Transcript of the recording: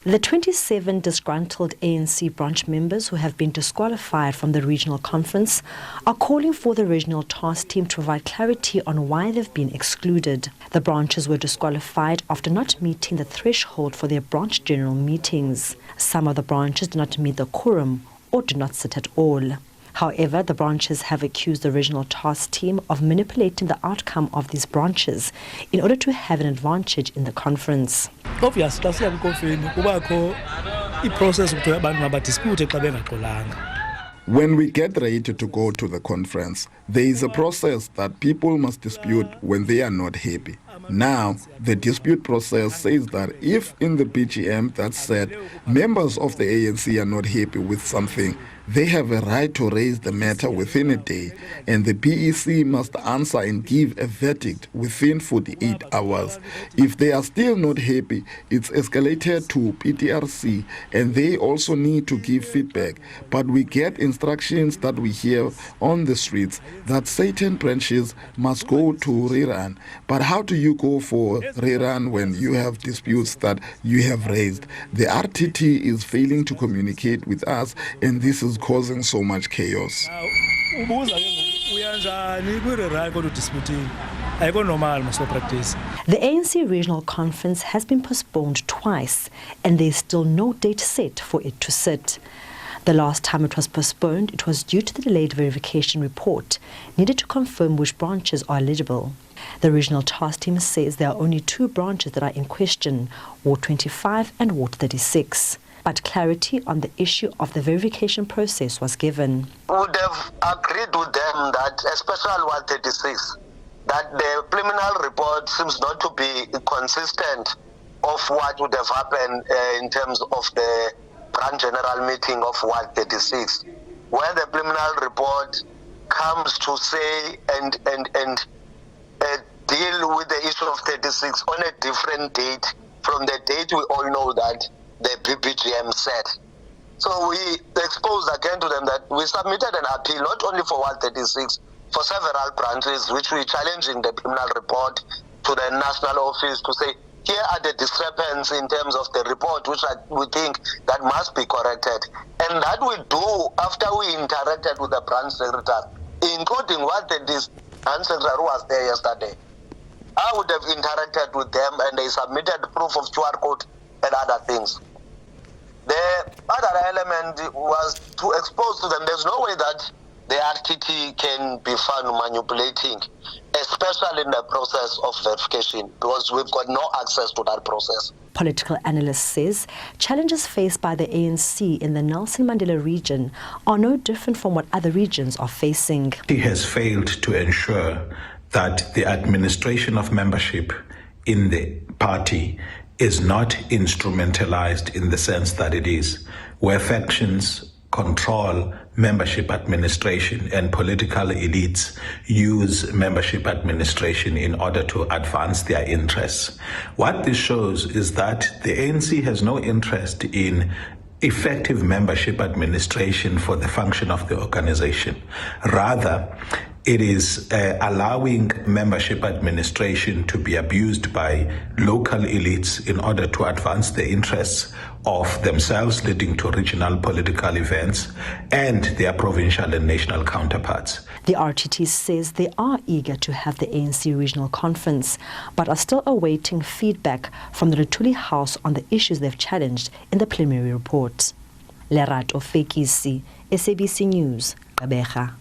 The 27 disgruntled ANC branch members who have been disqualified from the regional conference are calling for the regional task team to provide clarity on why they've been excluded. The branches were disqualified after not meeting the threshold for their branch general meetings. Some of the branches did not meet the quorum or did not sit at all. However, the branches have accused the regional task team of manipulating the outcome of these branches in order to have an advantage in the conference. Obviously, when we get ready to go to the conference, there is a process that people must dispute when they are not happy. Now, the dispute process says that if in the PGM that said members of the ANC are not happy with something, they have a right to raise the matter within a day, and the PEC must answer and give a verdict within 48 hours. If they are still not happy, it's escalated to PTRC, and they also need to give feedback. But we get instructions that we hear on the streets that certain branches must go to rerun. But how do you go for rerun when you have disputes that you have raised? The RTT is failing to communicate with us, and this is causing so much chaos. The ANC Regional Conference has been postponed twice, and there is still no date set for it to sit. The last time it was postponed, it was due to the delayed verification report needed to confirm which branches are eligible. The regional task team says there are only 2 branches that are in question, Ward 25 and Ward 36. But clarity on the issue of the verification process was given. We would have agreed with them that, especially Ward 36, that the preliminary report seems not to be consistent of what would have happened in terms of the branch general meeting of Ward 36, where the preliminary report comes to say and deal with the issue of 36 on a different date from the date we all know that the BPGM said. So we exposed again to them that we submitted an appeal not only for Ward 36, for several branches, which we challenging the criminal report to the national office to say, here are the discrepancies in terms of the report, which we think that must be corrected. And that we do after we interacted with the branch secretary, including what the branch secretary who was there yesterday. I would have interacted with them and they submitted proof of QR code and other things. The other element was to expose to them there's no way that the RTT can be found manipulating, especially in the process of verification, because we've got no access to that process. Political analyst says challenges faced by the ANC in the Nelson Mandela region are no different from what other regions are facing. He has failed to ensure that the administration of membership in the party is not instrumentalized in the sense that it is, where factions control membership administration and political elites use membership administration in order to advance their interests. What this shows is that the ANC has no interest in effective membership administration for the function of the organization. Rather, it is allowing membership administration to be abused by local elites in order to advance the interests of themselves, leading to regional political events and their provincial and national counterparts. The RTT says they are eager to have the ANC Regional Conference, but are still awaiting feedback from the Rutuli House on the issues they've challenged in the preliminary report. Lerato Fekisi, SABC News, Gqeberha.